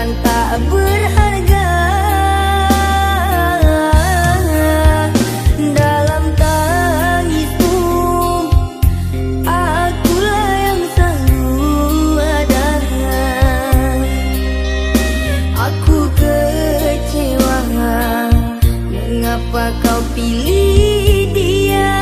bukan tak berharga. Dalam tangismu akulah yang selalu ada. Aku kecewa, mengapa kau pilih dia?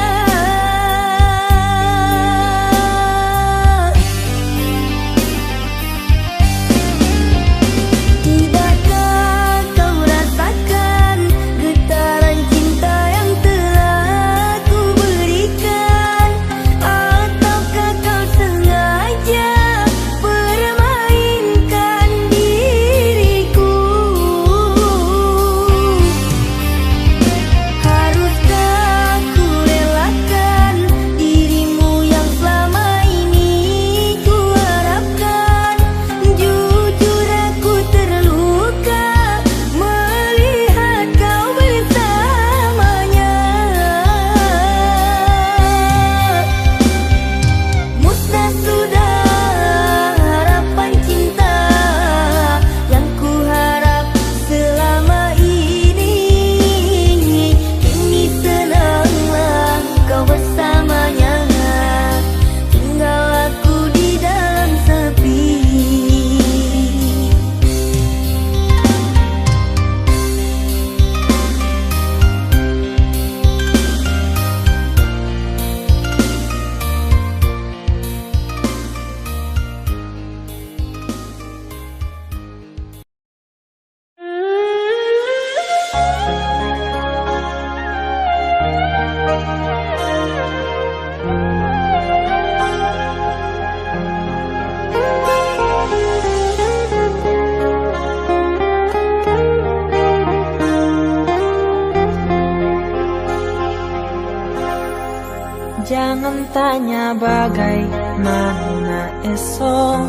Jangan tanya bagaimana esok,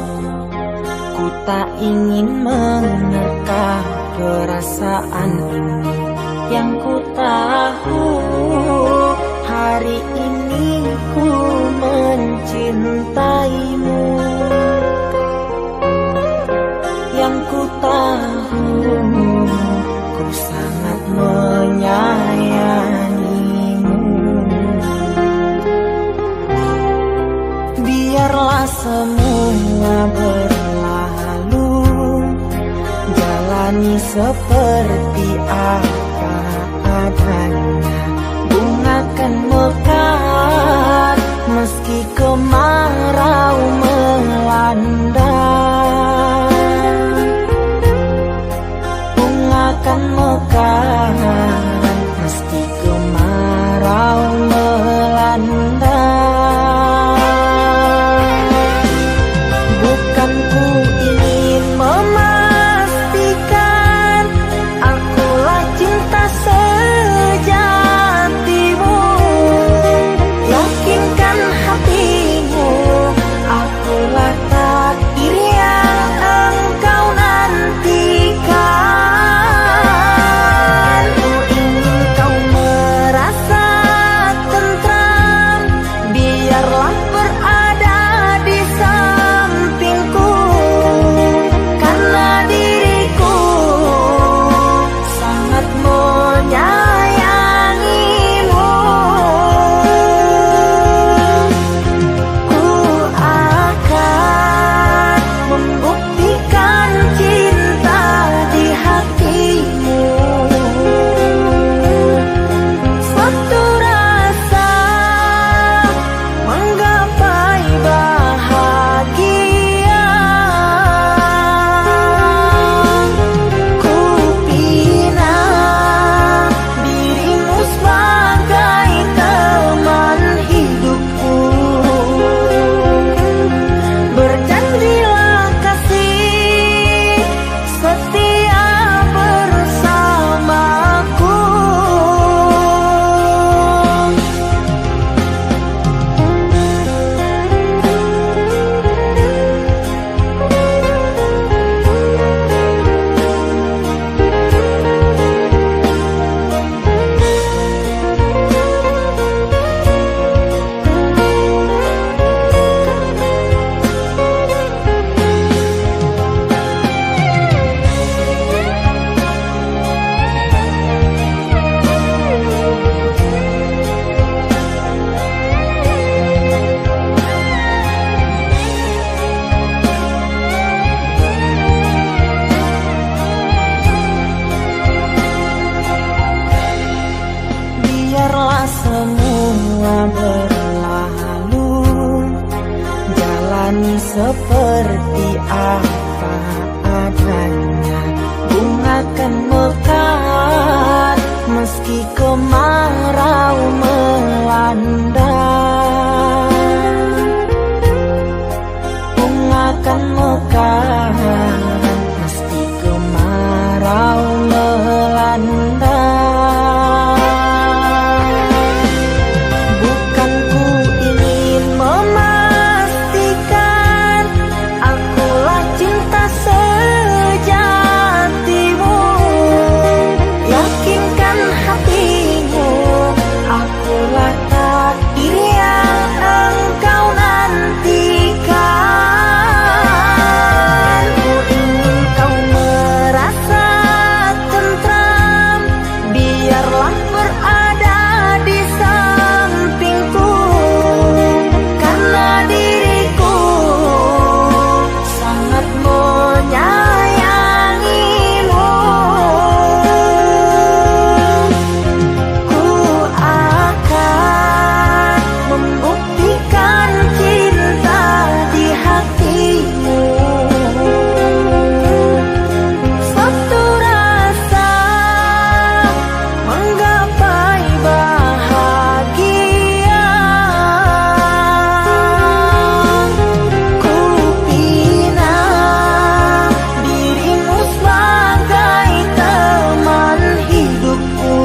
ku tak ingin menerka perasaan ini. Yang ku tahu hari ini ku mencintaimu. Yang ku tahu ku sangat menyayangimu. Biarlah semua berlalu, jalani seperti apa adanya. Bunga kan mekar meski kemarau melanda. Bunga kan mekar meski kemarau melanda. Bukan ku ingin memastikan akulah cinta sejatimu. Yakinkan hatimu, aku seperti apa adanya. Bunga kan mekar meski kemarau melanda. Bunga kan mekar meski kemarau melanda. Bukan ku ingin memastikan akulah cinta sejatimu. Yakinkan hatimu, akulah takdir yang engkau nantikan. Ku ingin kau merasa tentram, biarlah berada di sampingku, karena diriku sangat menyayangimu. Ku akan membuktikan cinta di hatimu. Satu rasa menggapai bahagia. Ku bina dirimu sebagai teman hidupku.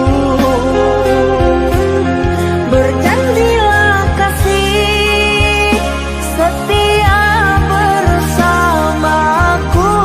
Berjanjilah kasih setia bersamaku.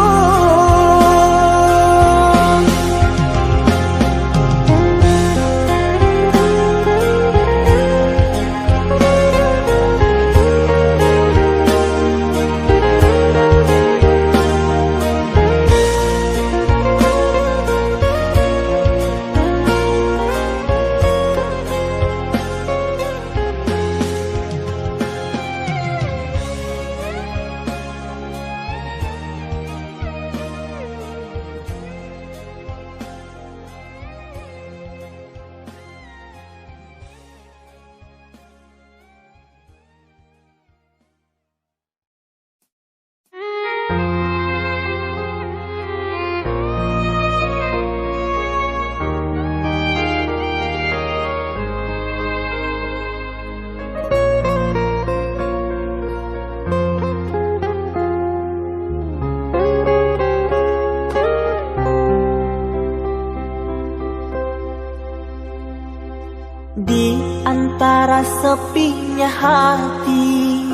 Di antara sepinya hati,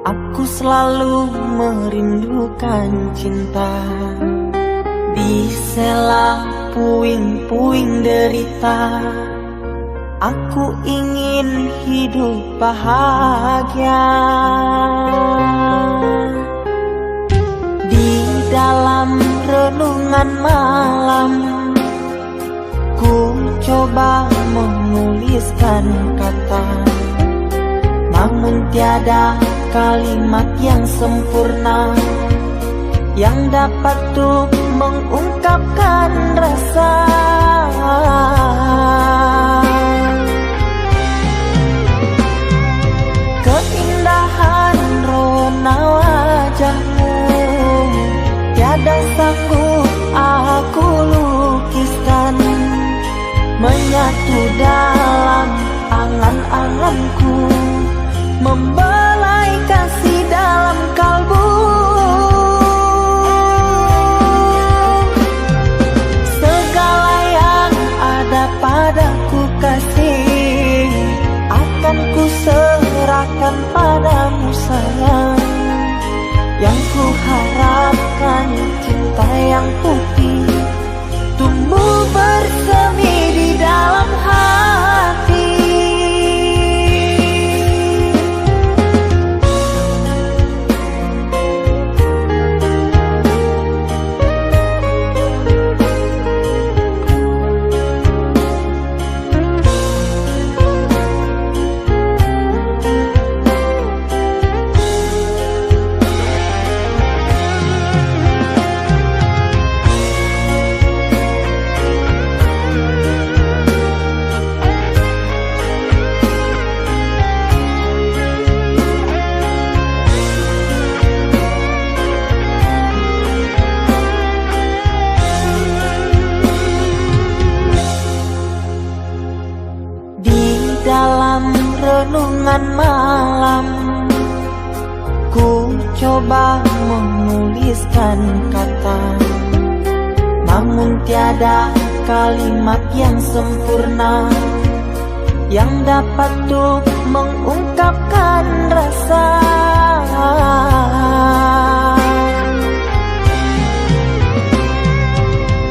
aku selalu merindukan cinta. Di sela puing-puing derita, aku ingin hidup bahagia. Di dalam renungan malam, ku coba menuliskan kata, namun tiada kalimat yang sempurna yang dapat untuk mengungkapkan rasa. Keindahan rona wajahmu tiada sanggup aku lukiskan, menyatu dalam angan-anganku, membelai kasih dalam kalbu. Segala yang ada padaku coba menuliskan kata, namun tiada kalimat yang sempurna yang dapat untuk mengungkapkan rasa.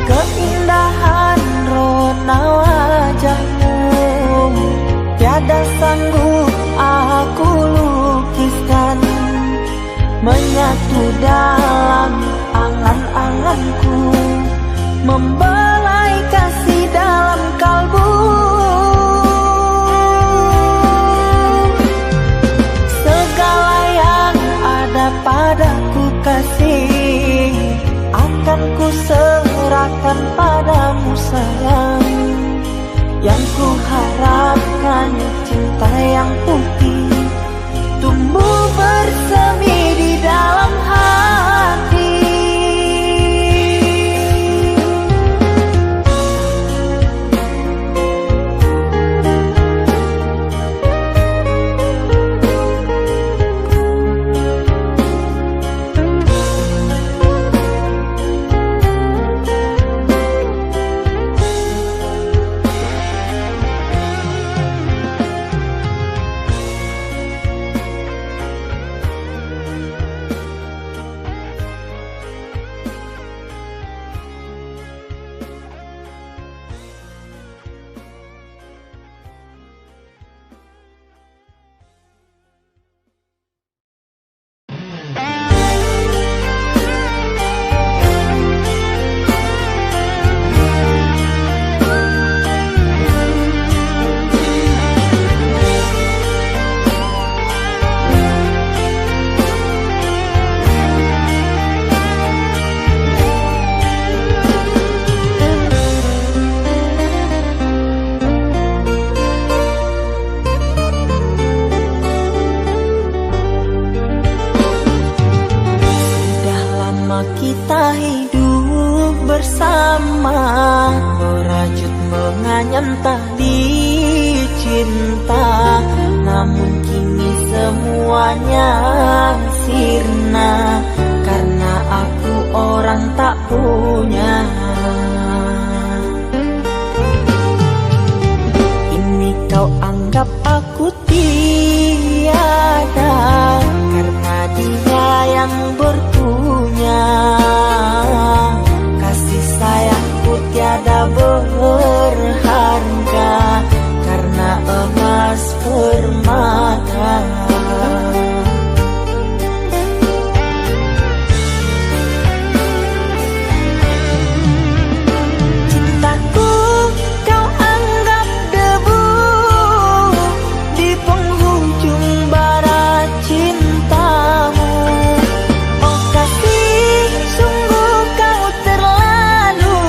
Keindahan rona wajahmu tiada sanggup aku lukiskan, menyatu dalam angan-anganku, membelai kasih dalam kalbu. Segala yang ada padaku kasih, akan ku serahkan padamu sayang. Yang ku harapkan cinta yang putih tumbuh bersemi di dalam hati. Kita hidup bersama, merajut menganyam tali cinta, namun kini semuanya sirna karena aku orang tak punya. Ini kau anggap aku tiada karena dia yang berpunya. Kasih sayangku tiada berharga karena emas permata. Cintaku kau anggap debu di penghujung bara cintamu. Oh kasih, sungguh kau terlalu,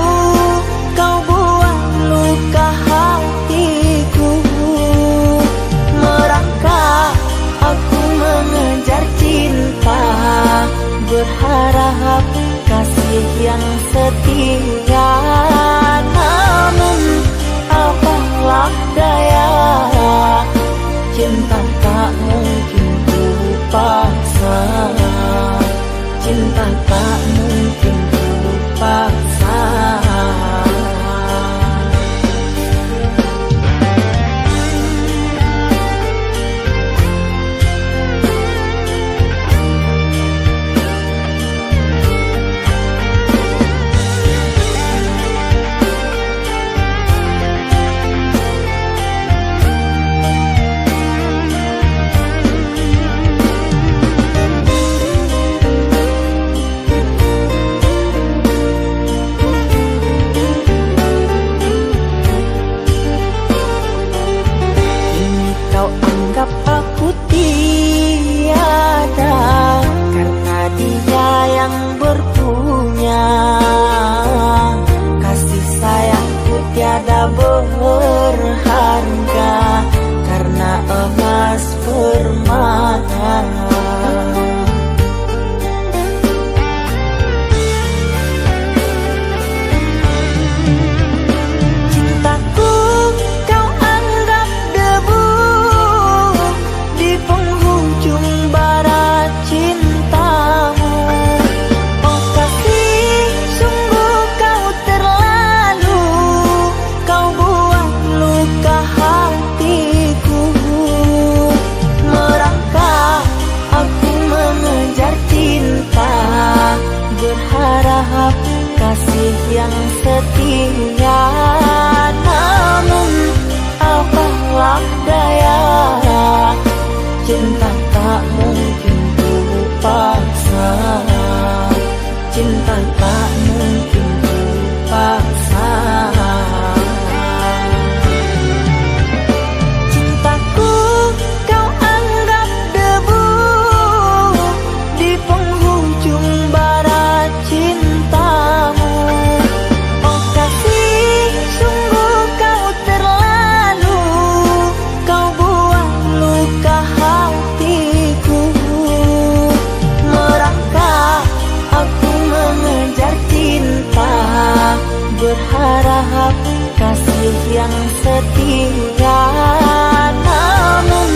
kau buang luka hatiku. Merangkak aku mengejar cinta, berharap kasih yang setia. Namun apalah daya, cinta tak mungkin ku paksa, cinta tak mungkin ku paksa. yang setia. Namun apalah daya, cinta tak mungkin ku paksa. Cinta tak mungkin ku paksa. Cintaku kau anggap debu di penghujung bara cintamu. Oh kasih, sungguh kau terlalu, kau buang luka hatiku. Merangkak aku mengejar cinta, berharap kasih yang setia. Namun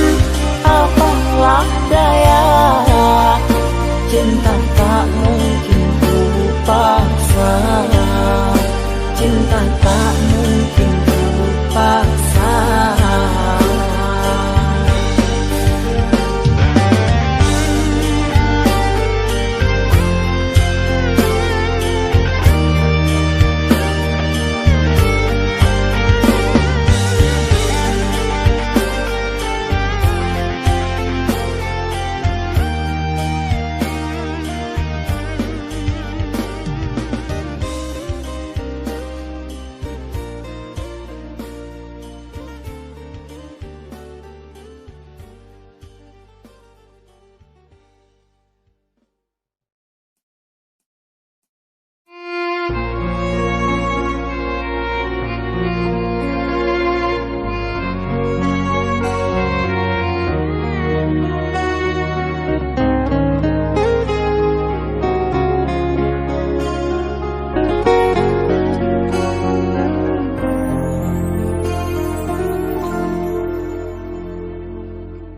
apalah daya, cinta tak mungkin ku paksa. Cinta tak mungkin ku paksa.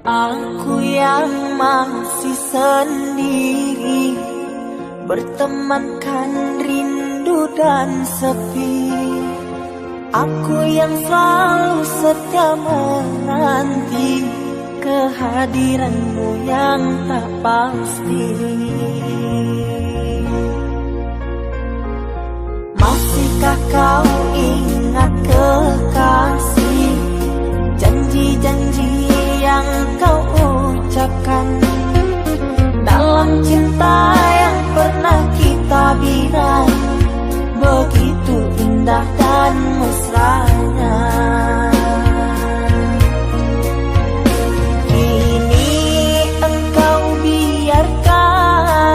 Aku yang masih sendiri, bertemankan rindu dan sepi. Aku yang selalu setia menanti kehadiranmu yang tak pasti. Masihkah kau ingat kekasih, janji-janji yang kau ucapkan dalam cinta yang pernah kita bina, begitu indah dan mesranya. Kini engkau biarkan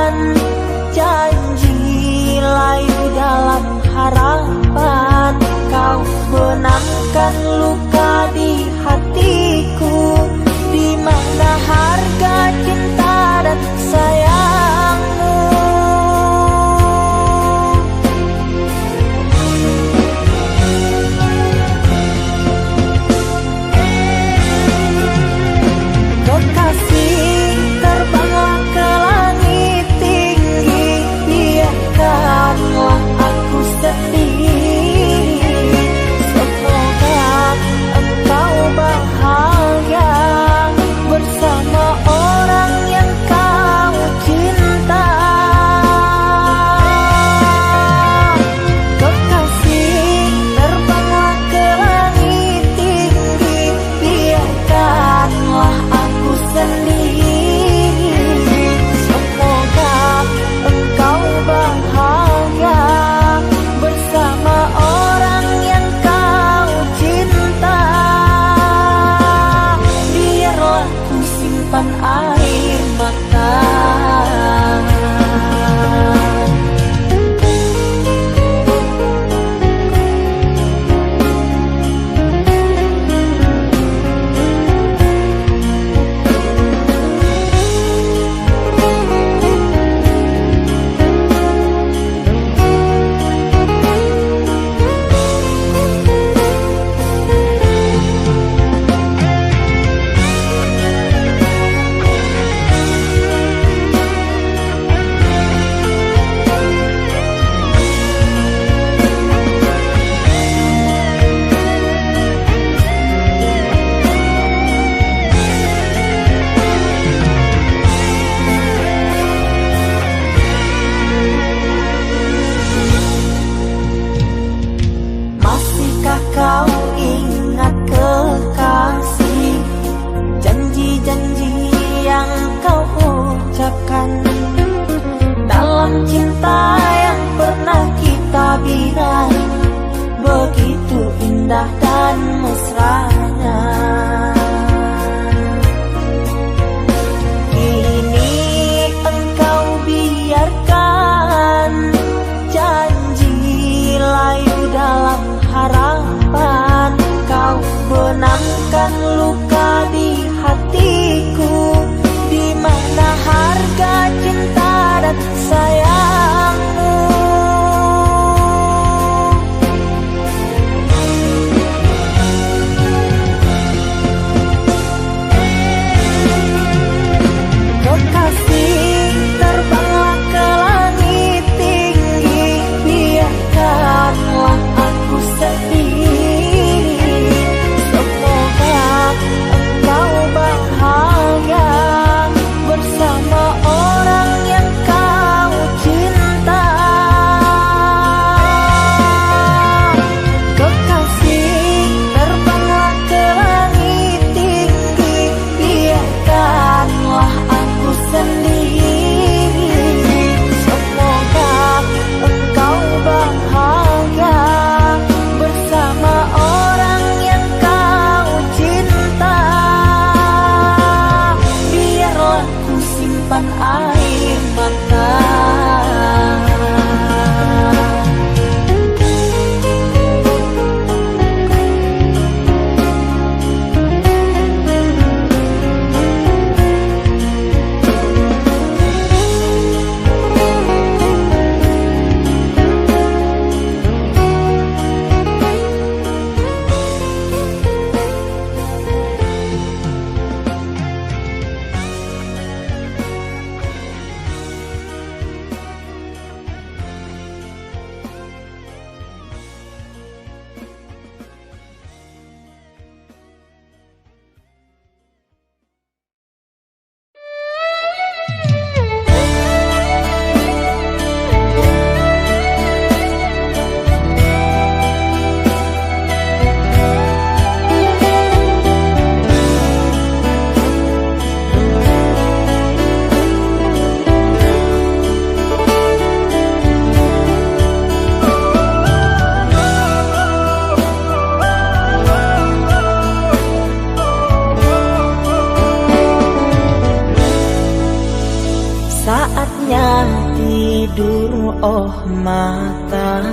Saatnya tidur, oh mata,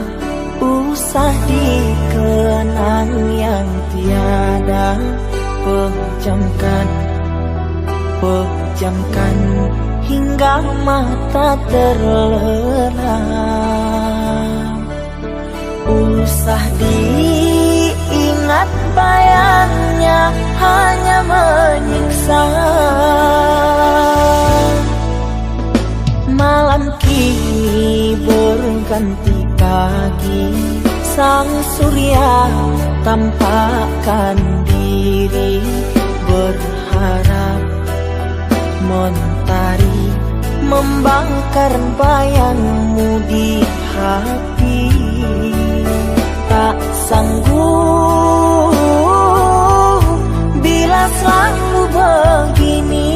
usah dikenang yang tiada. Pejamkan hingga mata terlelap. Usah diingat bayangnya hanya menyiksa. Malam kini berganti pagi, sang surya tampakkan diri, berharap mentari membakar bayangmu di hati. Tak sanggup bila selalu begini.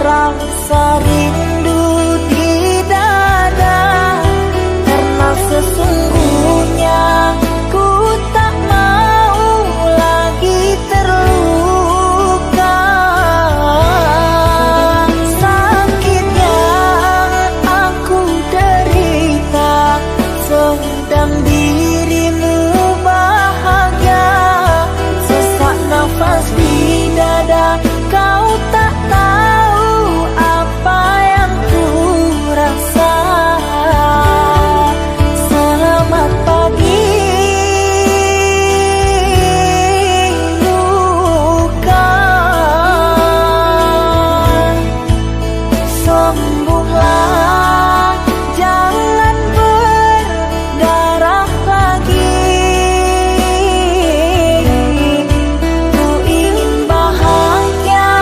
Rasa rindu di dada, karena sesungguhnya ku tak mau lagi terluka. Sakit yang aku derita, sedang dirimu bahagia. Sesak nafas di dada, kau tak tahu apa yang ku rasa. Selamat pagi luka, sembuhlah, jangan berdarah lagi. Ku ingin bahagia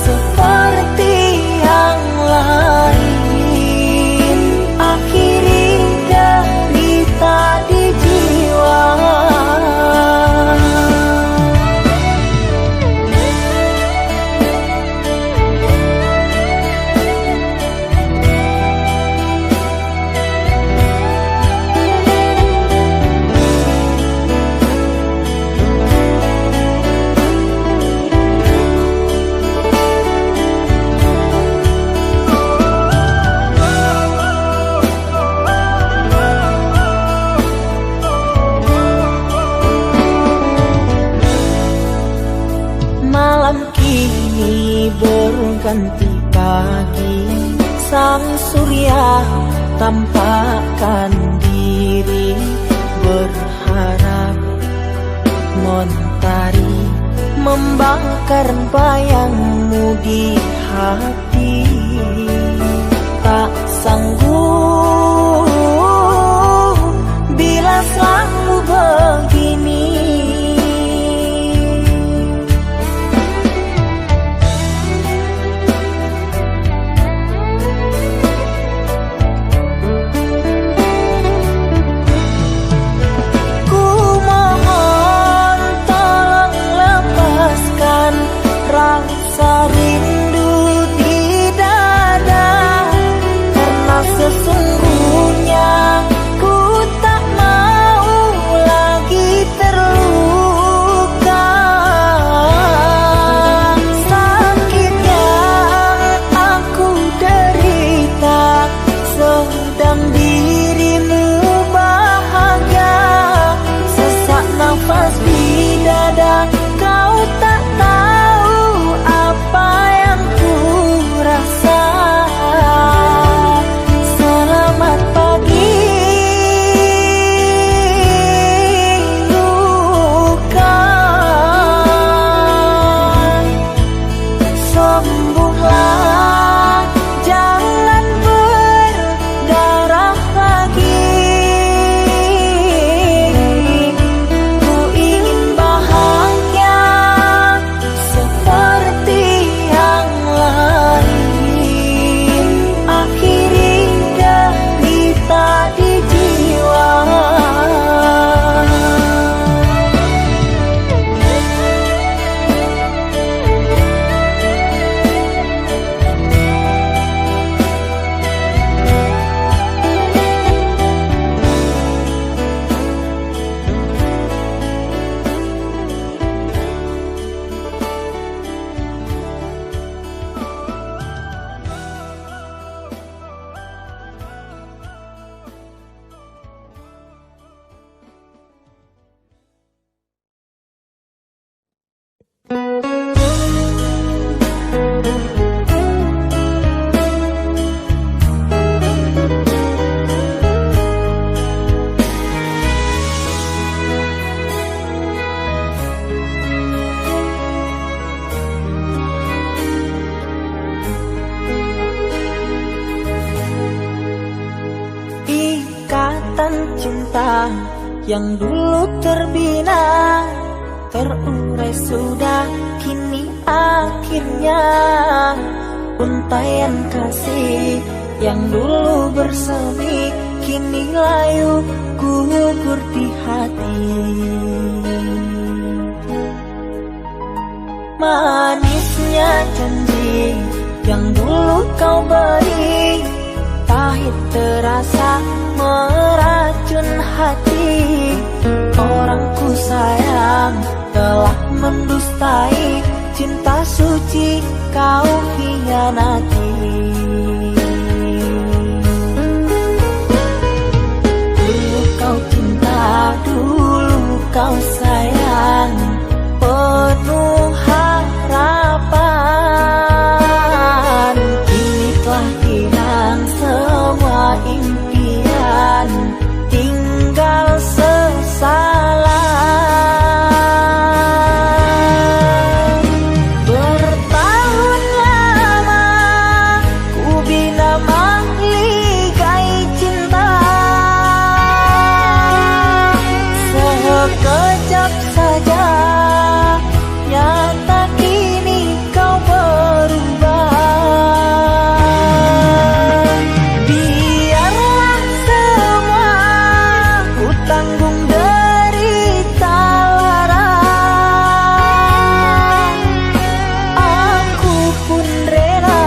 seperti yang lain, akhiri derita di jiwa. Malam kini berganti pagi, sang surya tampakkan diri, berharap mentari membakar bayangmu di hati. Tak sanggup bila selalu begini. Rasa rindu di dada, karena sesungguhnya ku tak mau lagi terluka. Sakit yang aku derita, sedang dirimu bahagia. Sesak nafas di dada, kau tak tahu apa yang ku rasa. Selamat pagi luka, sembuhlah, jangan berdarah lagi. Ku ingin bahagia seperti yang lain, akhiri derita di jiwa. cinta yang dulu terbina, terurai sudah kini akhirnya. Untaian kasih yang dulu bersemi, kini layu gugur di hati. Manisnya janji yang dulu kau beri, pahit terasa meracun hati. Orang ku sayang telah mendustai, cinta suci kau hianati. Dulu kau cinta, dulu kau sayang, penuh harapan. Kini telah hilang semua impian, tinggal sesalan. Bertahun lama ku bina mahligai cinta, sekejap saja nyata kini kau berubah. Biarlah semua ku tanggung derita lara, aku pun rela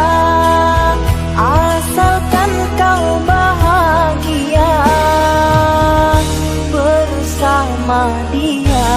asalkan kau bahagia bersama dia.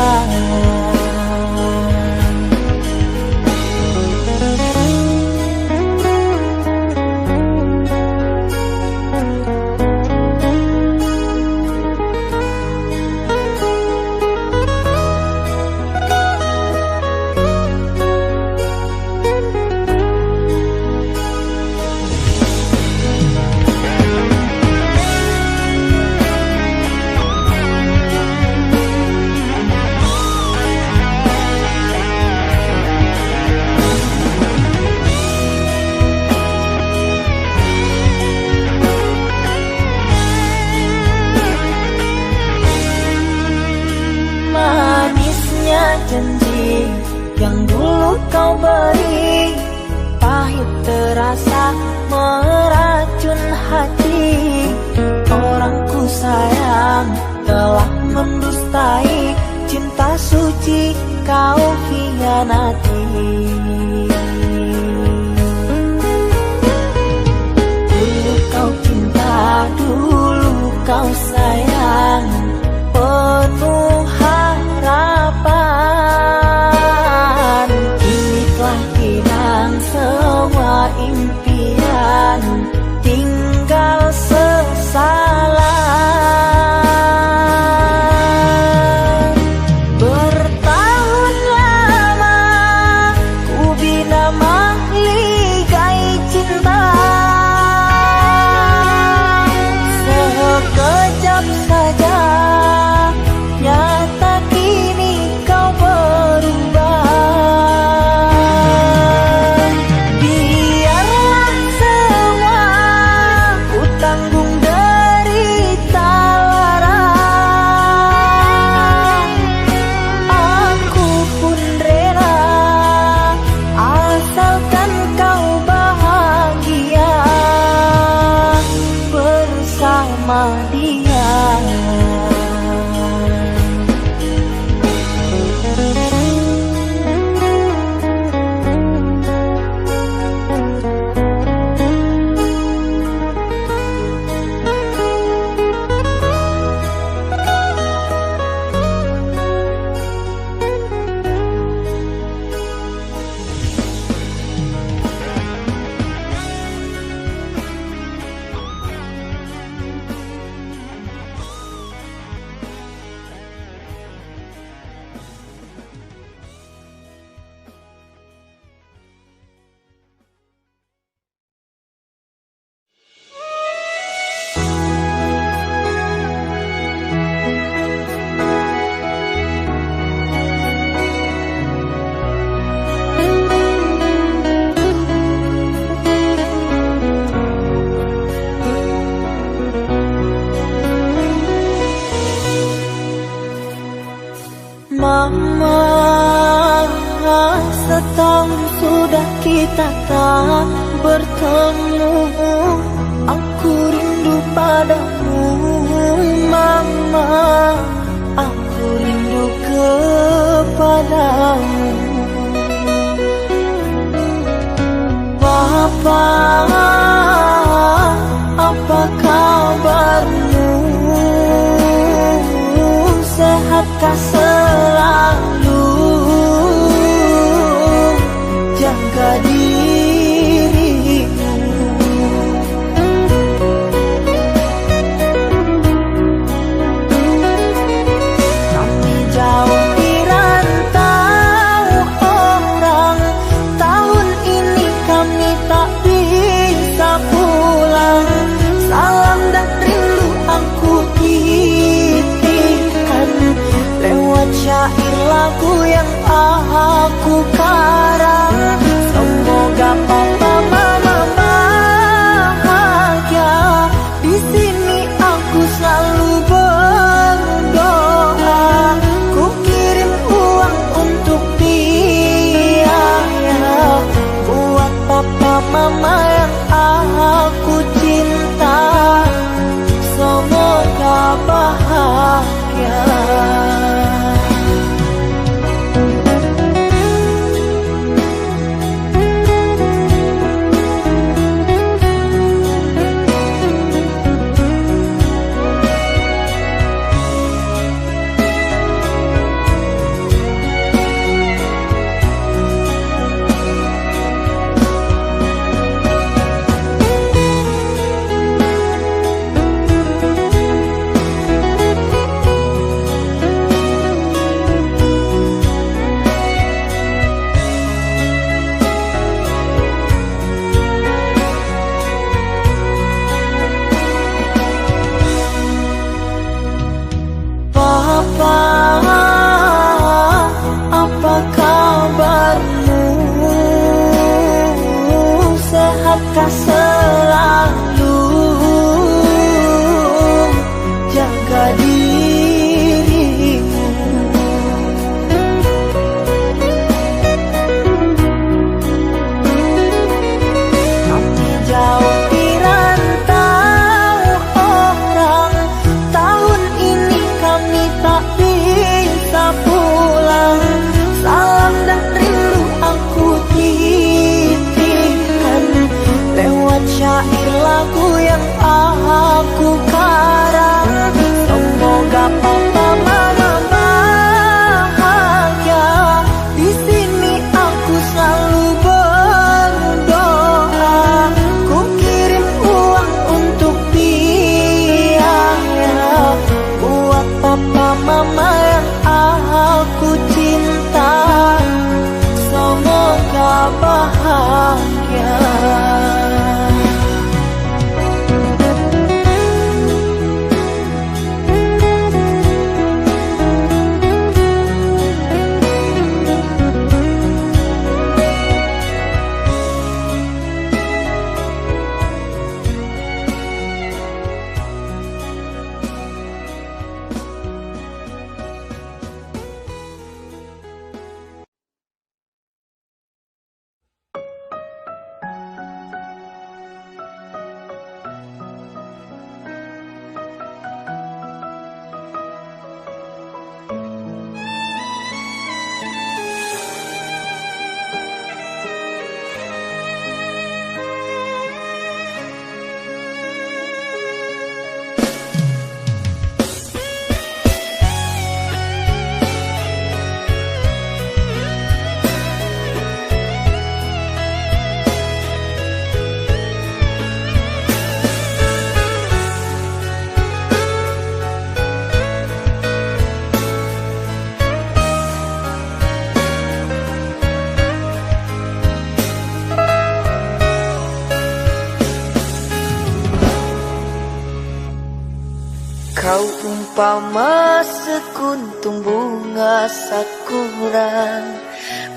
Manisnya janji yang dulu kau beri, pahit terasa meracun hati. Orang ku sayang telah mendustai, cinta suci kau hianati. Dulu kau cinta, dulu kau sayang, penuh harapan. Kini telah hilang semua impian, tinggal sesalan. Bertahun lama ku bina mahligai cinta, sekejap saja nyata kini kau berubah. Biarlah kita tak bertemu. Aku rindu padamu mama, aku rindu kepadamu. Papa, apa kabarmu? Sehatkah selalu? Jaga dirimu. Kami jauh di rantau orang, tahun ini kami tak bisa pulang. Salam dan rindu aku titipkan lewat syair lagu yang aku karang. Semoga papa mama bahagia. Di sini aku selalu berdoa. Ku kirim uang untuk biaya buat papa mama yang aku cinta. Semoga bahagia. Papa, apa kabarmu? Sehatkah selalu? Jaga dirimu. Kami jauh di rantau orang, tahun ini kami tak bisa pulang. Salam dan rindu aku titipkan lewat syair lagu yang aku karang. Semoga papa mama bahagia. Di sini aku selalu berdoa. Ku kirim uang untuk biaya buat papa mama yang aku cinta. Semoga bahagia. Kau umpama sekuntum bunga sakura,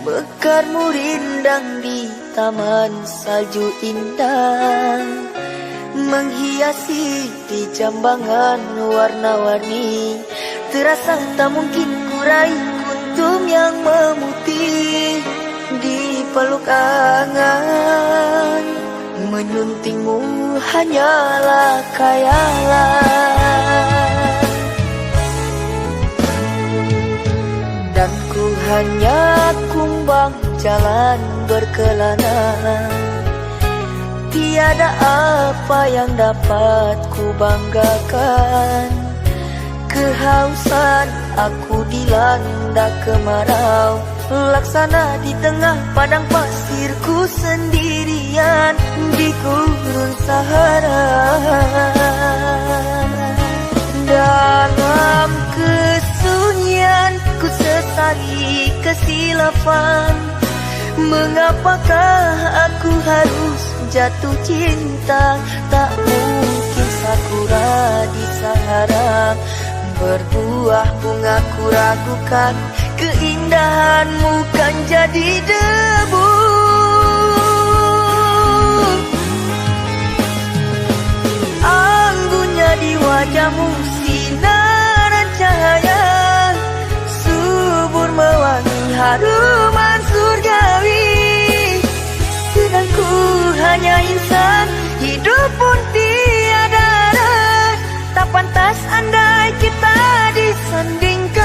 mekarmu rindang di taman salju indah, menghiasi di jambangan warna-warni. Terasa tak mungkin kurai kuntum yang memutih di peluk angan, menyuntingmu hanyalah khayalan. Dan ku hanya kumbang jalan berkelana, tiada apa yang dapat ku banggakan. Kehausan aku dilanda kemarau, laksana di tengah padang pasirku sendirian di gurun Sahara. Dalam kesunyian ku sesali kesilapan, mengapakah aku harus jatuh cinta? Tak mungkin sakura di Sahara berbuah bunga, ku ragukan keindahanmu kan jadi debu. Anggunnya di wajahmu sinaran cahaya, subur mewangi haruman surgawi. Sedang ku hanya insan, hidup pun tiada arah. Tak pantas andai kita disandingkan.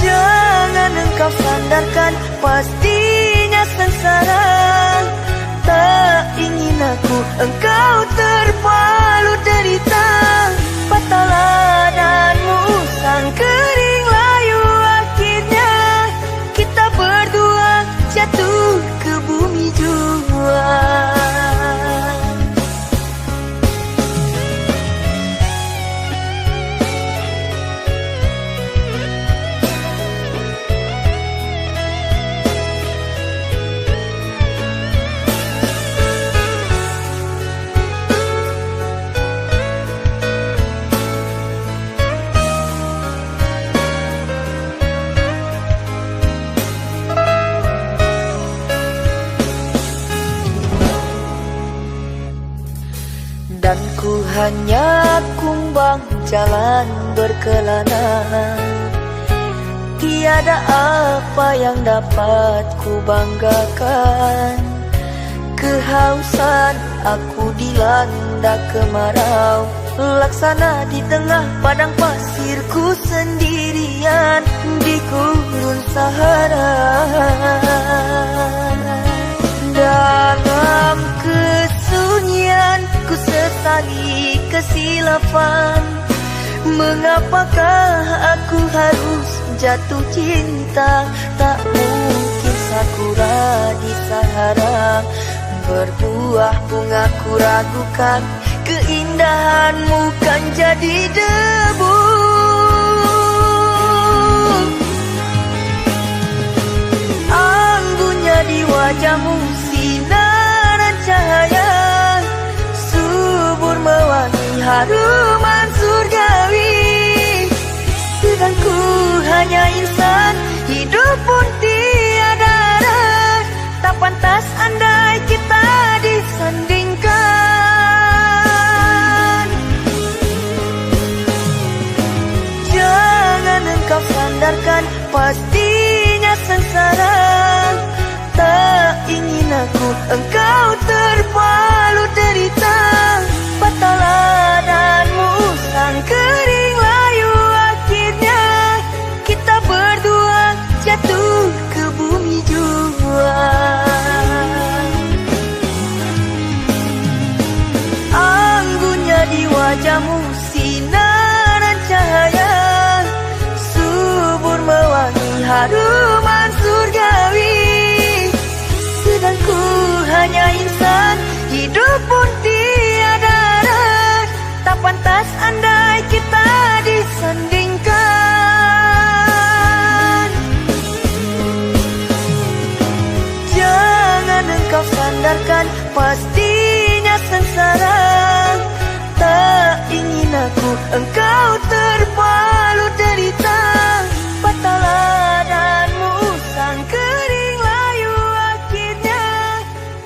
Jangan engkau sandarkan, pastinya sengsara. Tak ingin aku engkau terpalu derita. Patah ladangmu usang kering layu, akhirnya kita berdua jatuh ke bumi jua. Dan ku hanya kumbang jalan berkelana, tiada apa yang dapat ku banggakan. Kehausan aku dilanda kemarau, laksana di tengah padang pasirku sendirian di gurun Sahara. Dalam kesunyian ku sesali kesilapan, mengapakah aku harus jatuh cinta? Tak mungkin sakura di Sahara berbuah bunga, ku ragukan keindahanmu kan jadi debu. Anggunnya di wajahmu sinaran cahaya, subur mewangi haruman surgawi. Sedang ku hanya insan, hidup pun tiada arah. Tak pantas andai kita disandingkan. Jangan engkau sandarkan, pastinya sengsara. Tak ingin aku engkau terpalu derita. Patah ladangmu usang kering layu, akhirnya kita berdua jatuh ke bumi jua. Anggunnya di wajahmu sinaran cahaya, subur mewangi haruman surgawi. Sedang ku hanya insan, hidup pun tiada arah. Tak pantas andai kita disandingkan. Jangan engkau sandarkan, pastinya sengsara. Tak ingin aku engkau terpalu derita. Patah ladangmu usang kering layu, akhirnya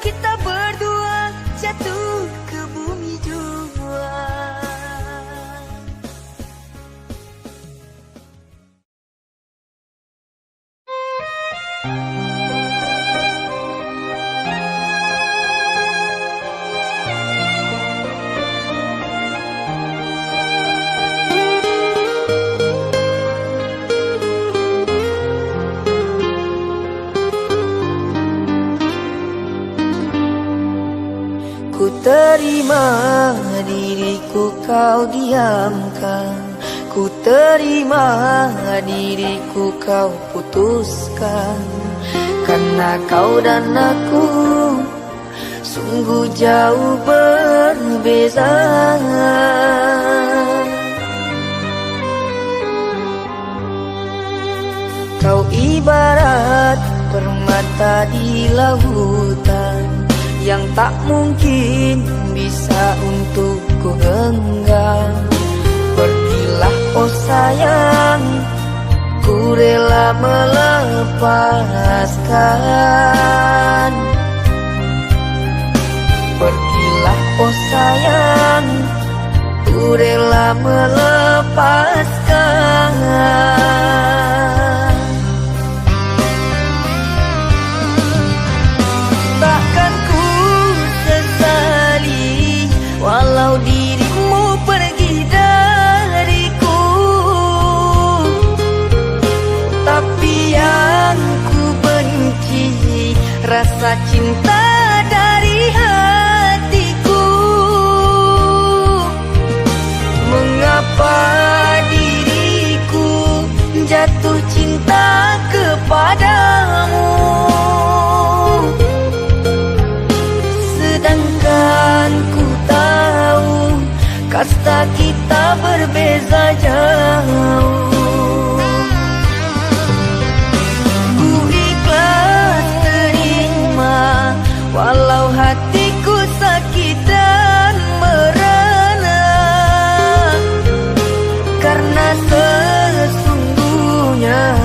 kita berdua jatuh ke bumi jua. Ku terima diriku kau diamkan, ku terima diriku kau putuskan, karena kau dan aku sungguh jauh berbeza. Kau ibarat permata di lautan yang tak mungkin bisa untuk ku genggam. Pergilah oh sayang, ku rela melepaskan. Pergilah oh sayang, ku rela melepaskan. Takkan ku sesali walau dirimu pergi dariku, tapi yang ku benci rasa cinta dari hatiku. Mengapa diriku jatuh cinta kepadamu, sedangkan ku tahu kasta kita berbeza jauh. Ku ikhlas terima walau hatiku sakit dan merana, karena sesungguhnya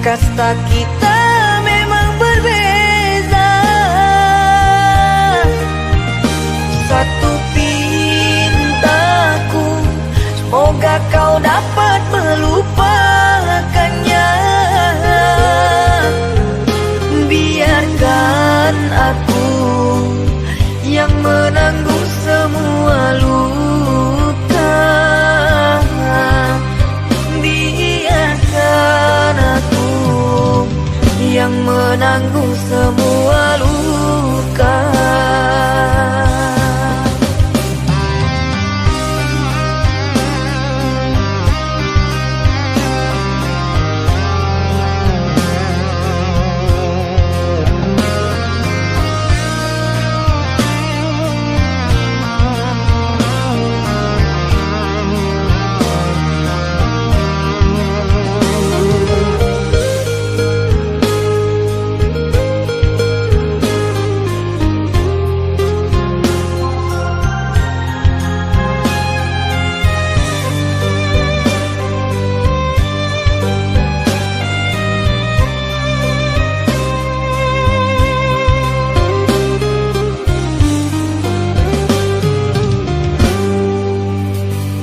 kasta kita memang berbeza. Satu pintaku, semoga kau dapat melupakannya. Biarkan aku yang menanggung semua luka. Biarkan aku yang menanggung semua luka.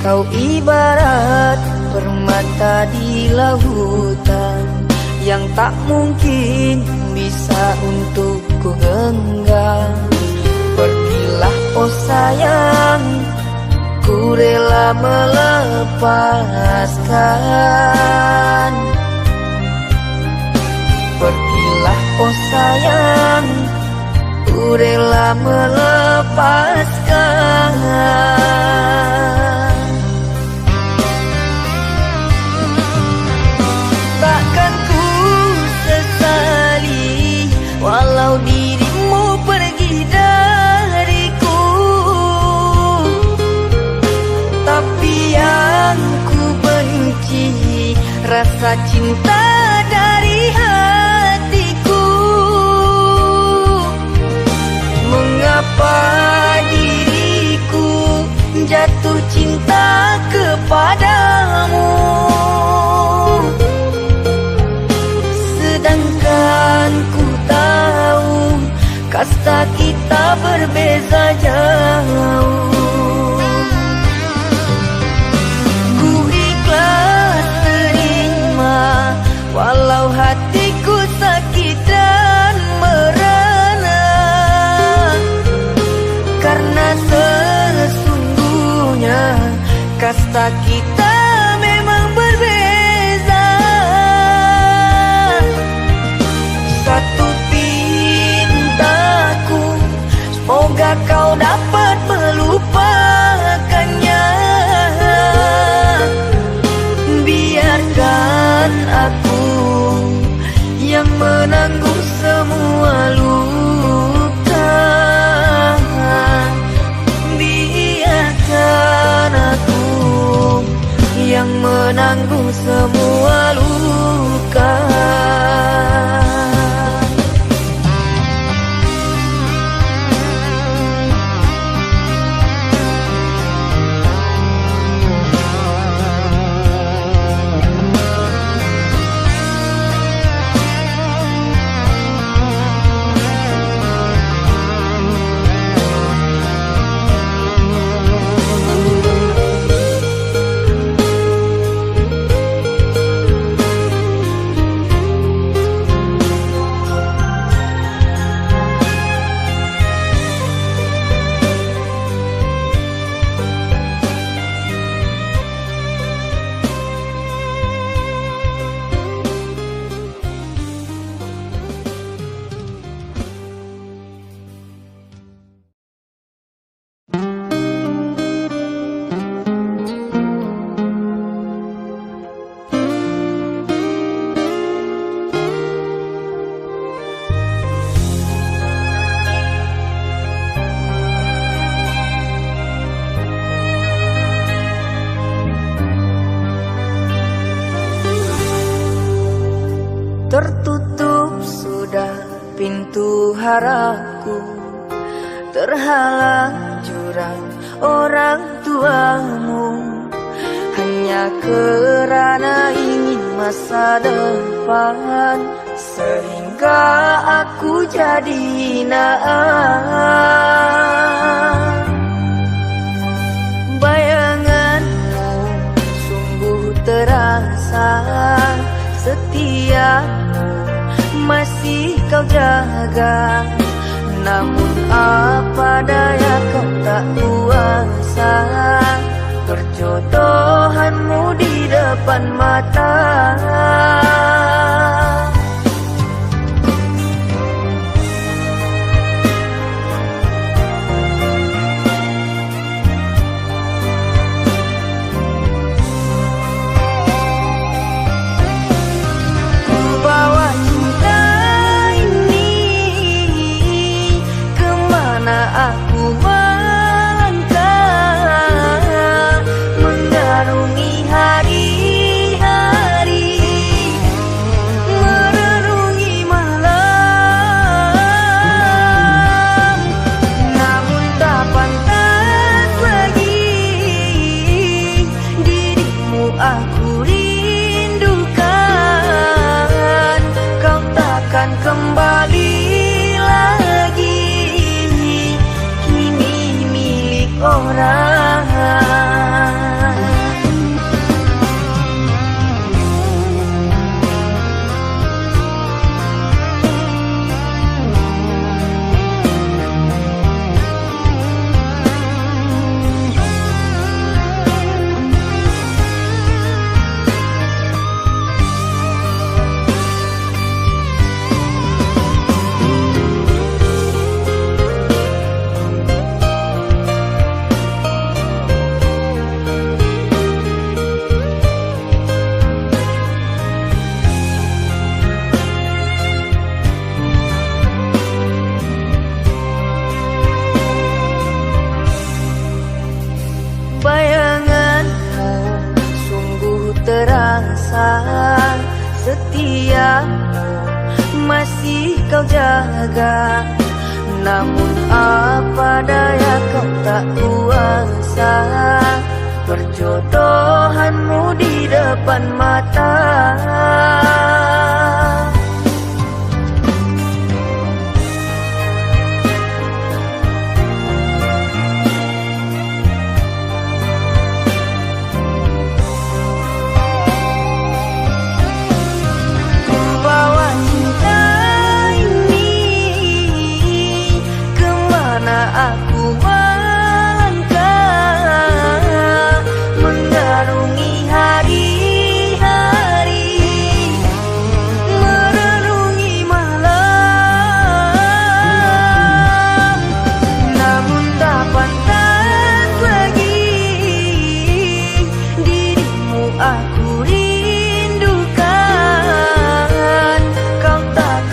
Kau ibarat permata di lautan yang tak mungkin bisa untuk ku genggam. Pergilah oh sayang, ku rela melepaskan. Pergilah oh sayang, ku rela melepaskan. Takkan ku sesali walau dirimu pergi dariku, tapi yang ku benci rasa cinta dari hatiku. Mengapa diriku jatuh cinta kepadamu, sedangkan ku tahu kasta kita berbeza jauh. Ku ikhlas terima walau hatiku sakit Kasta kita memang berbeza. Satu pintaku, semoga kau dapat melupakannya. Biarkan aku yang menanggung semua luka. Biarkan aku yang menanggung semua luka. Tertutup sudah pintu harapku, terhalang jurang orang tuamu, hanya kerana ingin masa depan, sehingga aku jadi hinaan. Bayanganmu sungguh terasa, setiamu masih kau jaga. Namun apa daya kau tak kuasa, perjodohanmu di depan mata. Aku melangkah mengarungi hari-hari, merenungi malam. Namun tak pantas lagi dirimu aku rindukan. Kau takkan kembali lagi orang. Bayanganmu sungguh terasa, setiamu masih kau jaga. Namun apa daya kau tak kuasa, perjodohanmu di depan mata. Aku melangkah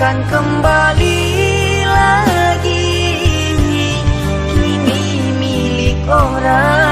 takkan kembali lagi. Kini milik orang